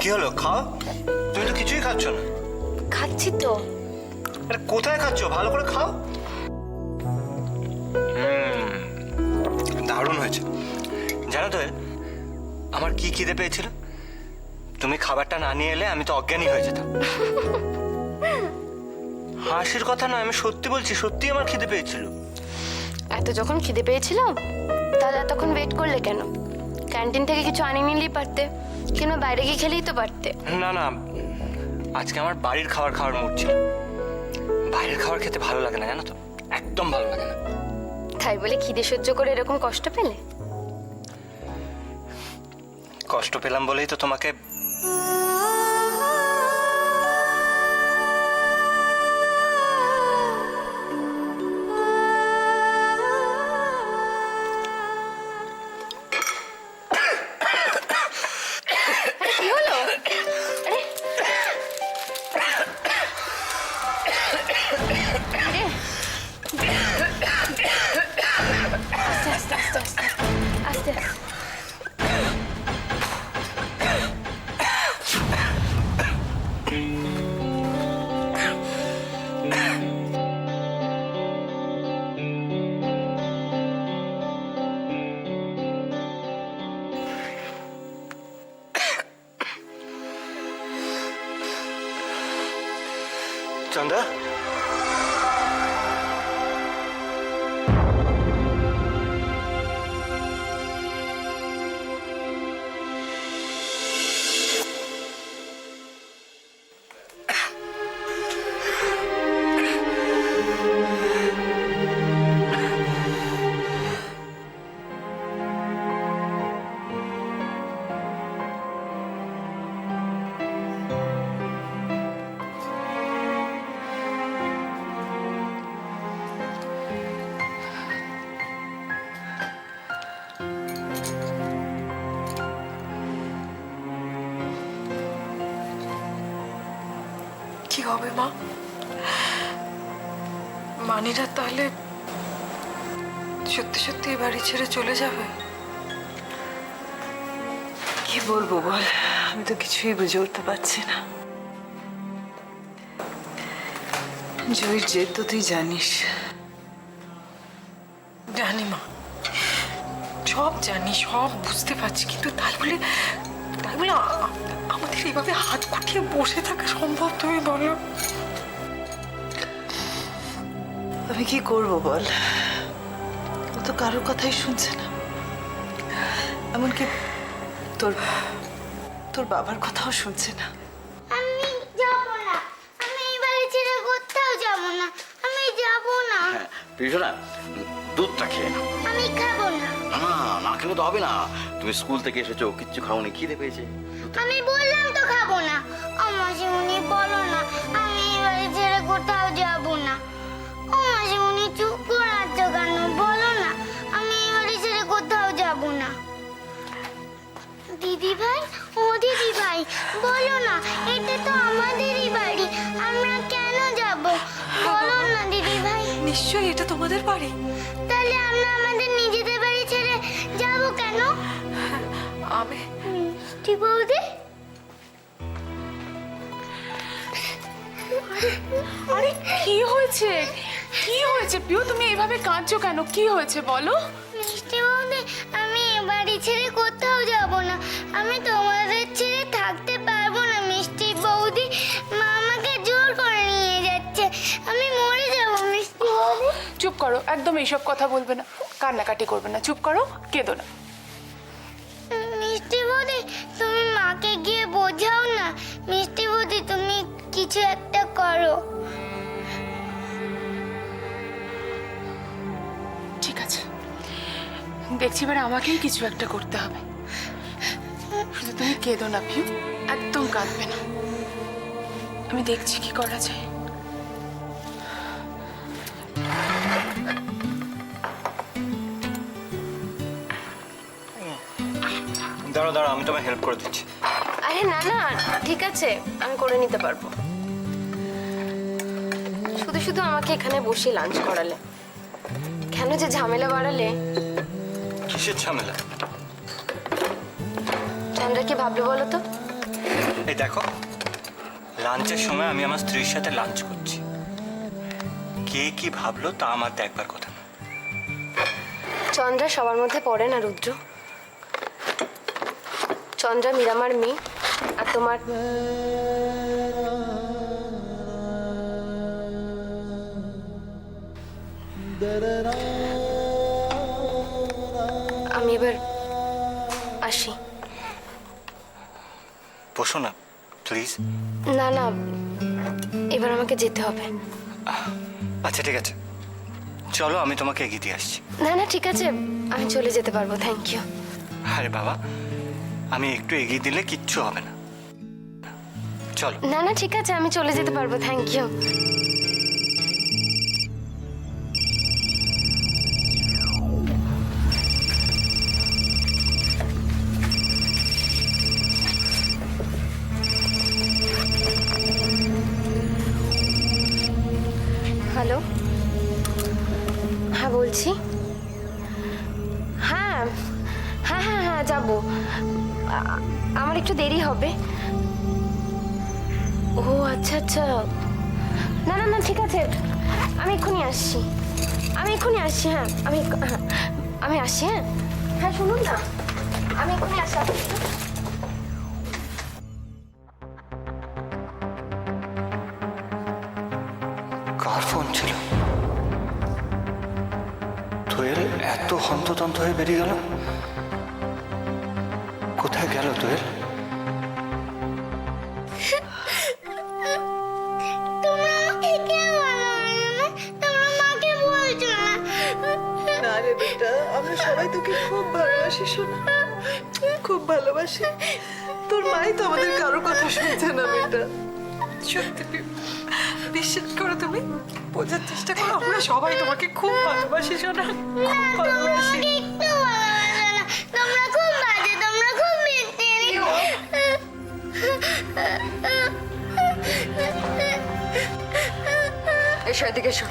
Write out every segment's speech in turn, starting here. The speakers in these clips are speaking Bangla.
কি হলো, খাও। তুমি তো কিছুই খাচ্ছ না। খাচ্ছি তো। আরে কোথায় খাচ্ছ? ভালো করে খাও। দারুণ হয়েছে। জানো তো আমার কি খিদে পেয়েছিল? তুমি খাবারটা না নিয়ে এলে আমি তো অজ্ঞানী হয়ে যেতাম। হাসির কথা নয়, আমি সত্যি বলছি, সত্যি আমার খিদে পেয়েছিল। এত যখন খিদে পেয়েছিল তাহলে এতক্ষণ ওয়েট করলে কেন? ক্যান্টিন থেকে কিছু আনিয়ে নিলেই পারতে, কিংবা বাইরে গিয়ে খেলেই তো পারতে। না না, আজকে আমার বাড়ির খাবার খাওয়ার মুড ছিল। বাইরের খাবার খেতে ভালো লাগে না, জানো তো, একদম ভালো লাগে না। তাই বলে খিদে সহ্য করে এরকম কষ্ট পেলে? কষ্ট পেলাম বলেই তো তোমাকে কি হলো? আস্তে আস্তে আস্তে আস্তে আস্তে আস্তে। চন্দা, কি হবে মা? মানিরা তাহলে সত্যি সত্যি এই বাড়ি ছেড়ে চলে যাবে? কি বলবো বল, আমি তো কিছুই বুঝে উঠতে পারছি না। জয়ীর জেদ তো তুই জানিস। জানি মা, সব জানি, সব বুঝতে পারছি, কিন্তু তাই বলে আমাদের এইভাবে হাত গুটিয়ে বসে থাকা সম্ভব? তুমি বলো। আমি কি করব বল, ও তো কারোর কথাই শুনছে না, এমনকি তোর বাবার কথাও শুনছে না। আমি যাব না, আমি এই বাড়ি ছেড়ে কোথাও যাব না, আমি যাব না। না, দুধটা খেয়ে নাও। আমি খাবো না। না না খেলে তো হবে না, তুমি স্কুল থেকে এসেছো, কিচ্ছু খাওনি, খিদে পেয়েছে। আমি বললাম তো খাবো না। মাসিমণি বলো না, আমি এই বাড়ি ছেড়ে কোথাও যাব না। মাসিমণি চুপ করে আছো কেন? বলো না, আমি এই বাড়ি ছেড়ে কোথাও যাব না। দিদি ভাই, ও দিদি ভাই, বলো না, এটা তো আমাদেরই বাড়ি, আমরা কেন যাব? বলো না দিদি ভাই। নিশ্চয়ই এটা তোমাদের বাড়ি। তাহলে আমরা আমাদের নিজেদের বাড়ি ছেড়ে যাব কেন? আমি মিষ্টি বৌদি, আরে কি হয়েছে? কি হয়েছে পিউ? তুমি এইভাবে কাঁদছো কেন? কি হয়েছে বলো? মিষ্টি বৌদি, আমি এ বাড়ি ছেড়ে কোথাও যাব না, আমি তোমাদের ছেড়ে থাকতে পারবো না। মিষ্টি বৌদি, মা আমাকে জোর করে নিয়ে যাচ্ছে, আমি মরে যাব। মিষ্টি বৌদি, চুপ করো, একদম এইসব কথা বলবে না, কান্নাকাটি করবে না, চুপ করো, কেঁদো না। মিষ্টি বৌদি, তুমি মাকে গিয়ে বোঝাও না। মিষ্টি বৌদি, তুমি কিছু একটা করো। ঠিক আছে, দেখছি এবার আমাকেই কিছু একটা করতে হবে। শুধু তুমি কেঁদো না পিউ, একদম কাঁদবে না, আমি দেখছি কি করা যায়। দাঁড়াও দাঁড়াও, আমি তোমায় হেল্প করে দিচ্ছি। আরে না না, ঠিক আছে, আমি করে নিতে পারবো। শুধু শুধু আমাকে এখানে বসে লাঞ্চ করালে, কেন যে ঝামেলা বাড়ালে। কিসের ঝামেলা? চন্দ্রা কি ভাবলো বলো তো? এই দেখো, লাঞ্চের সময় আমি আমার স্ত্রীর সাথে লাঞ্চ করছি। কে কি ভাবলো তা আমার দেখবার কথা না। চন্দ্রা সবার মধ্যে পড়ে না রুদ্র। চন্দ্রা মীরামার মেয়ে, আর তোমার আমি এবার আসি। বসো না প্লিজ। না না, এবার আমাকে যেতে হবে। আচ্ছা ঠিক আছে, চলো আমি তোমাকে এগিয়ে দিয়ে আসছি। না না ঠিক আছে, আমি চলে যেতে পারবো, থ্যাংক ইউ। আরে বাবা, আমি একটু এগিয়ে দিলে কিচ্ছু হবে না, চলো। না না ঠিক আছে, আমি চলে যেতে পারবো, থ্যাংক ইউ। হ্যালো, হ্যাঁ বলছি। হ্যাঁ হ্যাঁ হ্যাঁ হ্যাঁ যাবো, আমার একটু দেরি হবে। ও আচ্ছা আচ্ছা, না না না ঠিক আছে, আমি এক্ষুনি আসছি, হ্যাঁ আমি আসছি। হ্যাঁ হ্যাঁ শুনুন না, আমি এক্ষুনি আসছি। কার ফোন ছিল? তোয়েল এত হন্ততন্ত হয়ে বেরিয়ে গেল, কোথায় গেল তোয়েল? তোমরা আমাকে কেউ ভালোবাসো না, তোমরা মাকে বলছো না। না রে বেটা, আমরা সবাই তোকে খুব ভালোবাসি সোনা, খুব ভালোবাসি। তোর মাই তো আমাদের কারোর কথা শুনছে না বেটা। সত্যি বিশ্বাস করো, তুমি বোঝার চেষ্টা করো, আমরা সবাই তোমাকে খুব ভালোবাসি সোনা, খুব ভালোবাসি। একটু ভালোবাসো না, তোমরা খুব বাজে, তোমরা খুব মিথ্যে। এসো এদিকে এসো,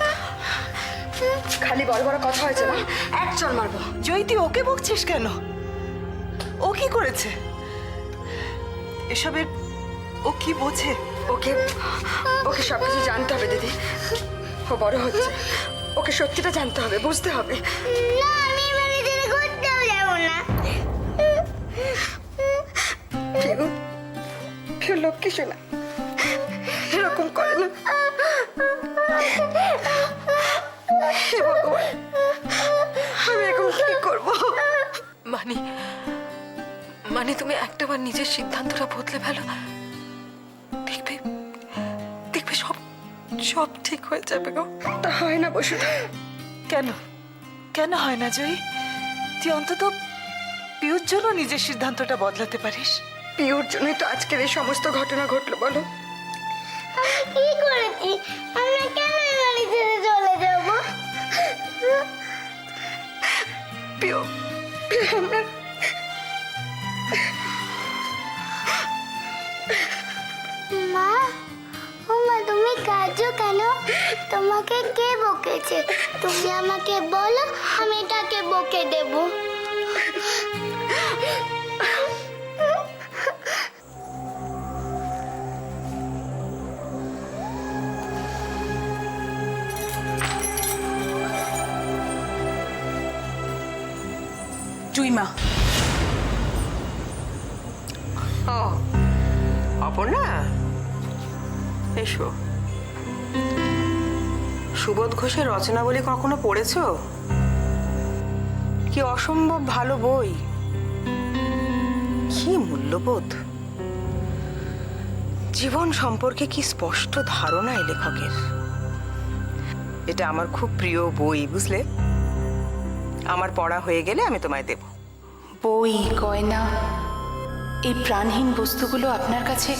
খালি বড় বড় কথা হয়েছে না, এক চল মারবো। জয়ী, তুই ওকে বকছিস কেন? ও কি করেছে এসবের? ও কি বোঝে? ওকে ওকে সবকিছু জানতে হবে দিদি, ও বড় হচ্ছে, ওকে সত্যিটা জানতে হবে, বুঝতে হবে। না, আমি এবারে ছেড়ে কোথাও যাবো না। কেউ লক্ষ্মী শোনা এরকম করে না। হে ভগবান, আমি এখন কি করবো? মানে তুমি একটাবার নিজের সিদ্ধান্তটা বদলে ফেলো, দেখবে দেখবে সব সব ঠিক হয়ে যাবে গো। তা হয় না বসুধা। কেন কেন হয় না জয়ী? তুই অন্তত পিউর জন্য নিজের সিদ্ধান্তটা বদলাতে পারিস। পিওর জন্যই তো আজকের এই সমস্ত ঘটনা ঘটলো, বলো। আমি কি করেছি? আমরা কেন এই বাড়ি ছেড়ে চলে যাবো? পিও আমরা মা, ও মা, তুমি কাঁদছো কেন? তোমাকে কে বকেছে? তুমি আমাকে বলো, আমি তাকে বকে দেবো। জুইমা, ও অপর্ণা, এসো। সুবোধ ঘোষের রচনাবলী কখনো পড়েছো? কি অসম্ভব ভালো বই, কি মূল্যবোধ, জীবন সম্পর্কে কি স্পষ্ট ধারণা এই লেখকের। এটা আমার খুব প্রিয় বই, বুঝলে। আমার পড়া হয়ে গেলে আমি তোমায় দেব। বই, গয়না, এই প্রাণহীন বস্তুগুলো আপনার কাছে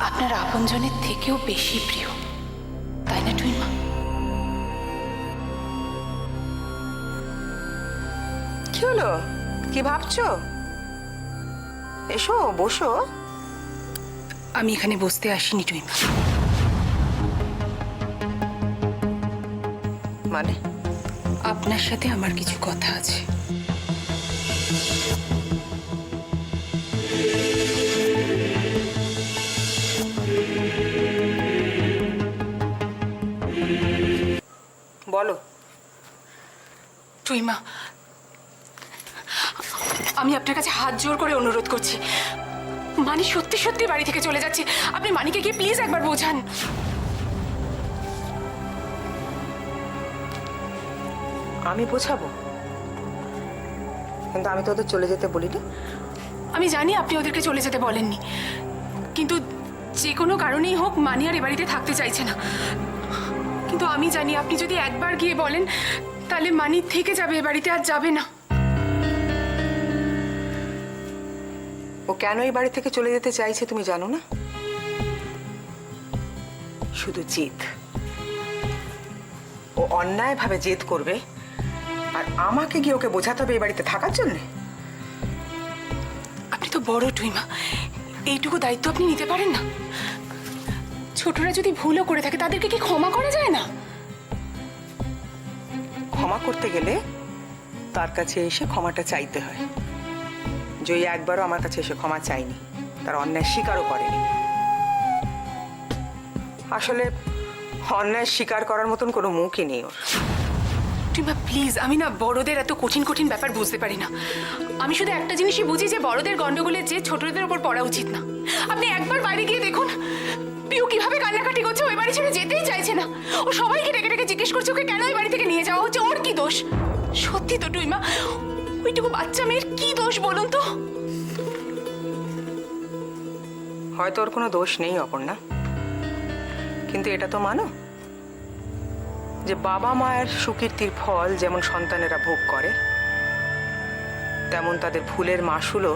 আপনার আপনজনের থেকেও বেশি প্রিয়, তাই না টুইমা? কি হলো, কি ভাবছো? এসো, বসো। আমি এখানে বসতে আসিনি টুইমা। মানে? আপনার সাথে আমার কিছু কথা আছে। বলো। টুইমা, আমি আপনার কাছে হাত জোর করে অনুরোধ করছি, মানি সত্যি সত্যি বাড়ি থেকে চলে যাচ্ছে। আপনি মানিকে গিয়ে প্লিজ একবার বোঝান। আমি বোঝাবো, কিন্তু আমি তো ওদের চলে যেতে বলিনি। আমি জানি আপনি ওদেরকে চলে যেতে বলেননি, কিন্তু যে কোনো কারণেই হোক মানি আর এ বাড়িতে থাকতে চাইছে না। কিন্তু আমি জানি আপনি যদি একবার গিয়ে বলেন তাহলে মানি থেকে যাবে, এ বাড়িতে আর যাবে না। ও কেন এই বাড়ি থেকে চলে যেতে চাইছে তুমি জানো না? শুধু জেদ। ও অন্যায়ভাবে জেদ করবে, আর আমাকে গিয়ে ওকে বোঝাতে হবে এই বাড়িতে থাকার জন্যে। আপনি তো বড় টুইমা, এইটুকু দায়িত্ব আপনি নিতে পারেন না? ছোটরা যদি ভুলও করে থাকে তাদেরকে কি ক্ষমা করা যায় না? ক্ষমা করতে গেলে তার কাছে এসে ক্ষমাটা চাইতে হয়। জয়ী একবারও আমার কাছে এসে ক্ষমা চাইনি, তার অন্যায় স্বীকারও করেনি। আসলে অন্যায় স্বীকার করার মতন কোনো মুখই নেই ওর। টুইমা প্লিজ, আমি না বড়দের এত কঠিন কঠিন ব্যাপার বুঝতে পারি না। আমি শুধু একটা জিনিসই বুঝি যে বড়দের গন্ডগোলের যে ছোটদের ওপর পড়া উচিত না। আপনি একবার বাইরে গিয়ে দেখুন পিউ কিভাবে কান্নাকাটি করছে, ওই বাড়ি ছেড়ে যেতেই চাইছে না। ও সবাইকে ডেকে ডেকে জিজ্ঞেস করছে ওকে কেন ওই বাড়ি থেকে নিয়ে যাওয়া হচ্ছে, ওর কি দোষ? সত্যি তো টুইমা, ওইটুকু বাচ্চা মেয়ের কি দোষ বলুন তো? হয়তো ওর কোনো দোষ নেই অপর্ণা, কিন্তু এটা তো মানো যে বাবা মায়ের সুকীর্তির ফল যেমন সন্তানেরা ভোগ করে, তেমন তাদের ভুলের মাসুলও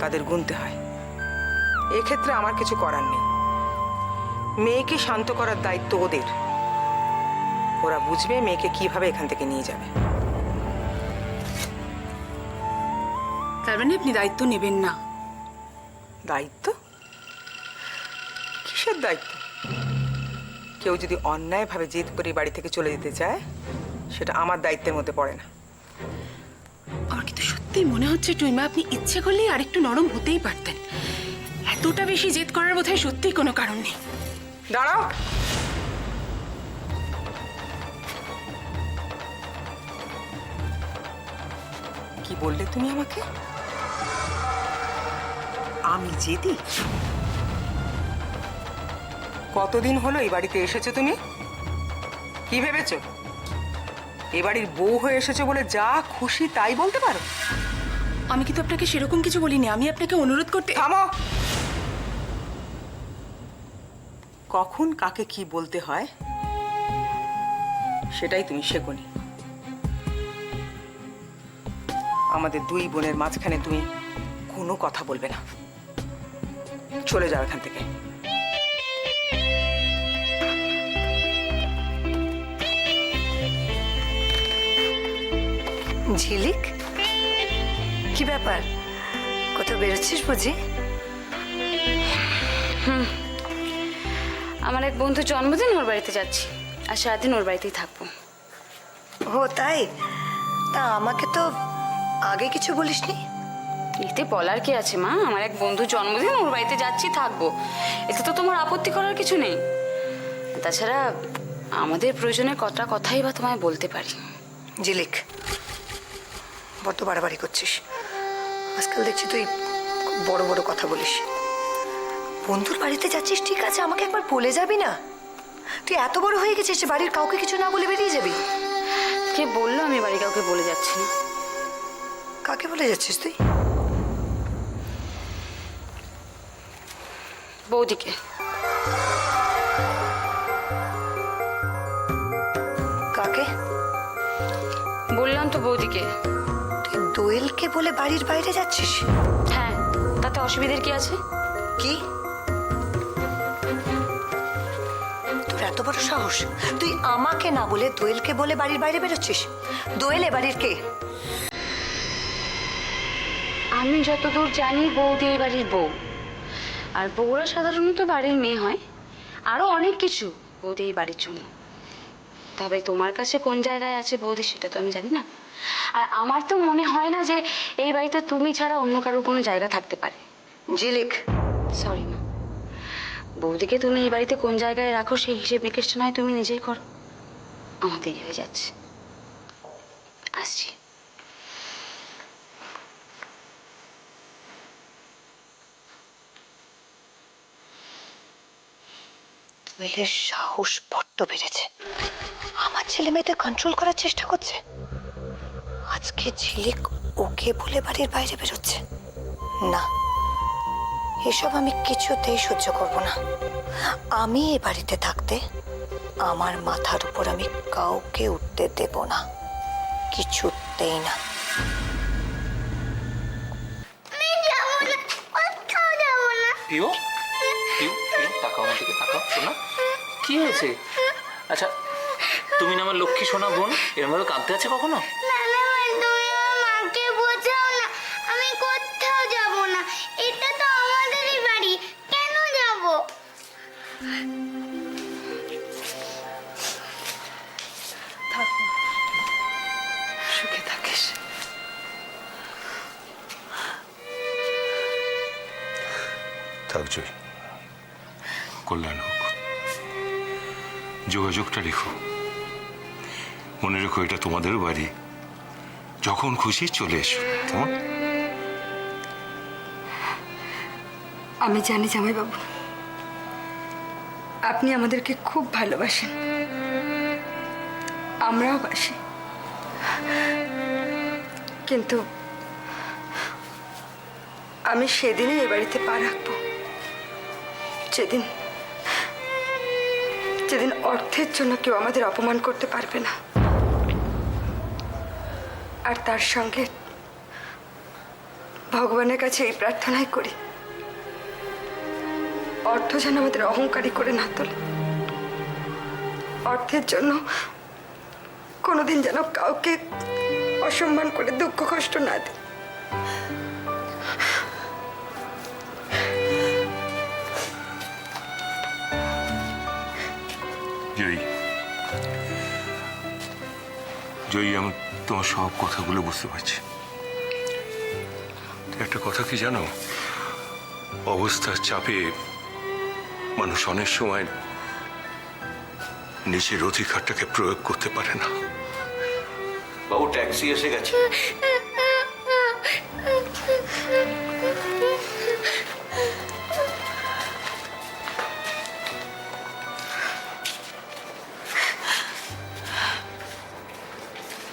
তাদের গুনতে হয়। এক্ষেত্রে আমার কিছু করার নেই। মেয়েকে শান্ত করার দায়িত্ব ওদের। ওরা বুঝবে মেয়েকে কিভাবে এখান থেকে নিয়ে যাবে। তার মানে আপনি দায়িত্ব নেবেন না? দায়িত্ব? কিসের দায়িত্ব? কেউ যদি অন্যায়ভাবে জেদ করে বাড়ি থেকে চলে যেতে চায় সেটা আমার দায়িত্বের মধ্যে পড়ে না। আমার কিন্তু সত্যি মনে হচ্ছে টুইমা আপনি ইচ্ছে করলেই আরেকটু নরম হতেই পারতেন। এতটা বেশি জেদ করার বোধহয় সত্যিই কোনো কারণ নেই। দাঁড়াও। কি বললে তুমি আমাকে? আমি জেদি? কতদিন হলো এই বাড়িতে এসেছো তুমি? কি ভেবেছো এ বাড়ির বউ হয়ে এসেছো বলে যা খুশি তাই বলতে পারো? আমি কিন্তু আপনাকে সেরকম কিছু বলিনি, আমি আপনাকে অনুরোধ করতে। থামো। কখন কাকে কি বলতে হয় সেটাই তুমি শেখোনি। আমাদের দুই বোনের মাঝখানে তুমি কোনো কথা বলবে না। চলে যাও এখান থেকে। ঝিলিক, কি ব্যাপার? কোথাও বেরোচ্ছিস বুঝি? আমার এক বন্ধুর জন্মদিন, ওর বাড়িতে যাচ্ছি, আর সারাদিন ওর বাড়িতেই থাকবো। ও তাই? তা আমাকে তো আগে কিছু বলিসনি। এতে বলার কি আছে মা? আমার এক বন্ধুর জন্মদিন, ওর বাড়িতে যাচ্ছি, থাকবো, এতে তো তোমার আপত্তি করার কিছু নেই। তাছাড়া আমাদের প্রয়োজনে কটা কথাই বা তোমায় বলতে পারি। ঝিলিক, বড্ড বাড়াবাড়ি করছিস। আজকাল দেখছি তুই খুব বড় বড় কথা বলিস। বন্ধুর বাড়িতে যাচ্ছিস ঠিক আছে, আমাকে একবার বলে যাবি না? তুই এত বড় হয়ে গেছিস যে বাড়ির কাউকে কিছু না বলে বেরিয়ে যাবি? কে বললো আমি বাড়ি কাউকে বলে যাচ্ছি না? কাকে বলে যাচ্ছিস তুই? বৌদিকে। কাকে? বললাম তো বৌদিকে। তুই দোয়েলকে বলে বাড়ির বাইরে যাচ্ছিস? হ্যাঁ, তাতে অসুবিধার কি আছে? কি তোর এত বড় সাহস? তুই আমাকে না বলে দোয়েলকে বলে বাড়ির বাইরে বেরোচ্ছিস? দোয়েল এ বাড়ির কে? আমি যতদূর জানি বৌদি এই বাড়ির বউ, আর বউরা সাধারণত বাড়ির মেয়ে হয়। আরো অনেক কিছু বৌদি এই বাড়ির জন্য। তবে তোমার কাছে কোন জায়গায় আছে বৌদি সেটা তো আমি জানি না। আর আমার তো মনে হয় না যে এই বাড়িতে তুমি ছাড়া অন্য কারোর কোনো জায়গা থাকতে পারে। ঝিলিক, সরি মা, বৌদিকে তুমি এই বাড়িতে কোন জায়গায় রাখো সেই হিসেব নিকেশটা নয় তুমি নিজেই করো। আমার দেরি হয়ে যাচ্ছে, আসছি। ছেলের সাহস বড্ড বেড়েছে, আমার ছেলে মেয়েদের কন্ট্রোল করার চেষ্টা করছে। আজকে ঝিলিক ওকে বলে বাড়ির বাইরে বেরোচ্ছে। না, এসব আমি কিছুতেই সহ্য করব না। আমি এ বাড়িতে থাকতে আমার মাথার উপর আমি কাউকে উঠতে দেব না, কিছুতেই না। আমি যাবো না, কোথাও যাবো না। পিউ পিউ পিউ তাকাও আমার দিকে, তাকাও শোনা। কি হয়েছে? আচ্ছা, তুমি না আমার লক্ষ্মী সোনা বোন, এরম ভাবে কাঁদতে আছে কখনো? নানা ভাই, তুমি আমার মাকে বোঝাও না, আমি কোথাও যাব না। এটা তো আমাদেরই বাড়ি, কেন যাব? থাক মা, সুখে থাকিস। থাক জয়, কল্যাণ হোক। যোগাযোগটা রেখো, মনে রেখো এটা তোমাদের বাড়ি, যখন খুশি চলে এসো। কেমন? আমি জানি জামাইবাবু, আপনি আমাদেরকে খুব ভালোবাসেন, আমরাও বাসি। কিন্তু আমি সেদিনই এ বাড়িতে পা রাখবো যেদিন যেদিন অর্থের জন্য কেউ আমাদের অপমান করতে পারবে না। আর তার সঙ্গে ভগবানের কাছে এই প্রার্থনাই করি, অর্থ যেন আমাদের অহংকারী করে না তোলে। অর্থের জন্য কোনোদিন যেন কাউকে অসম্মান করে দুঃখ কষ্ট না দেয়। জয়ী, জয়ী, আমি তোমার সব কথাগুলো বুঝতে পারছি। একটা কথা কি জানো, অবস্থার চাপে মানুষ অনেক সময় নিজের অধিকারটাকে প্রয়োগ করতে পারে না। বাবু, ট্যাক্সি এসে গেছে।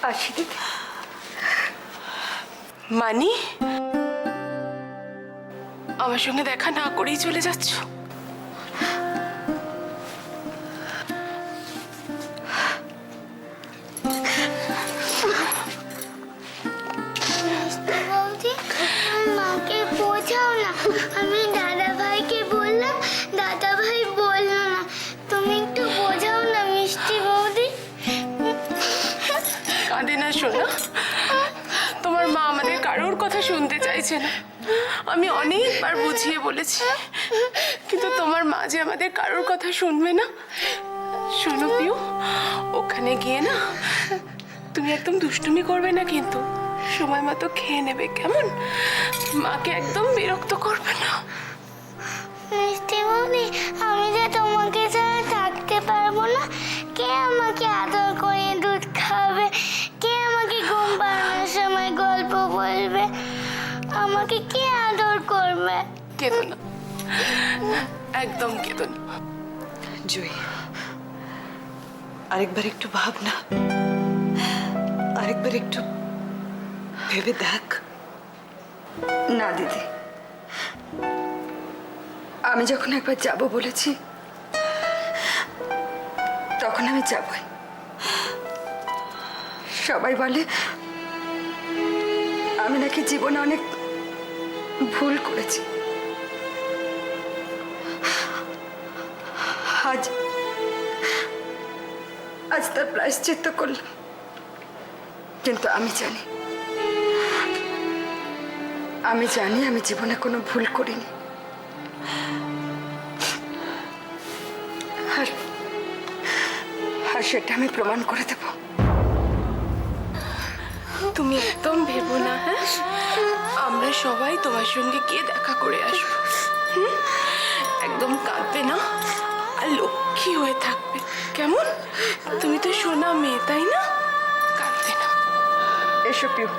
আসি দিদি। মানি, আমার সঙ্গে দেখা না করেই চলে যাচ্ছ? বৌদি, আমার মাকে বোঝাও না। আমি দাদা ভাইকে বললাম, দাদা ভাই বললো না। তুমি একটু বোঝাও না মিষ্টি বৌদি। কাঁদে না শোনা, তোমার মা আমাদের কারোর কথা শুনতে চাইছে না। আমি অনেকবার বুঝিয়ে বলেছি, কিন্তু তোমার মা যে আমাদের কারোর কথা শুনবে না। শোনো পিউ, ওখানে গিয়ে না তুমি একদম দুষ্টুমি করবে না, কিন্তু সময় মতো খেয়ে নেবে, কেমন? মাকে একদম বিরক্ত করবে না। মিষ্টি বৌদি, আমি যে তোমাকে ছাড়া থাকতে পারবো না। কে আমাকে আদর করে দুধ খাবে? কে আমাকে ঘুম পাড়ানোর সময় গল্প বলবে? আমাকে কে আদর করবে? কেঁদো না, একদম কেঁদো না। জয়ী, আরেকবার একটু ভাব না, আরেকবার একটু ভেবে দেখ। না দিদি, আমি যখন একবার যাব বলেছি, তখন আমি যাবই। সবাই বলে আমি নাকি জীবনে অনেক ভুল করেছি। আজ আজ তার প্রায়শ্চিত্ত করলাম, কিন্তু আমি জানি আমি জীবনে কোনো ভুল করিনি। আর সেটা আমি প্রমাণ করে দেব। তুমি একদম ভেবো না, হ্যাঁ? আমরা সবাই তোমার সঙ্গে গিয়ে দেখা করে আসবো। একদম কাঁদবে না, আর লক্ষ্মী লক্ষ্মী হয়ে থাকবে, কেমন? তুমি তো সোনা মেয়ে, তাই না? কাঁদবে না। এসো পিউ।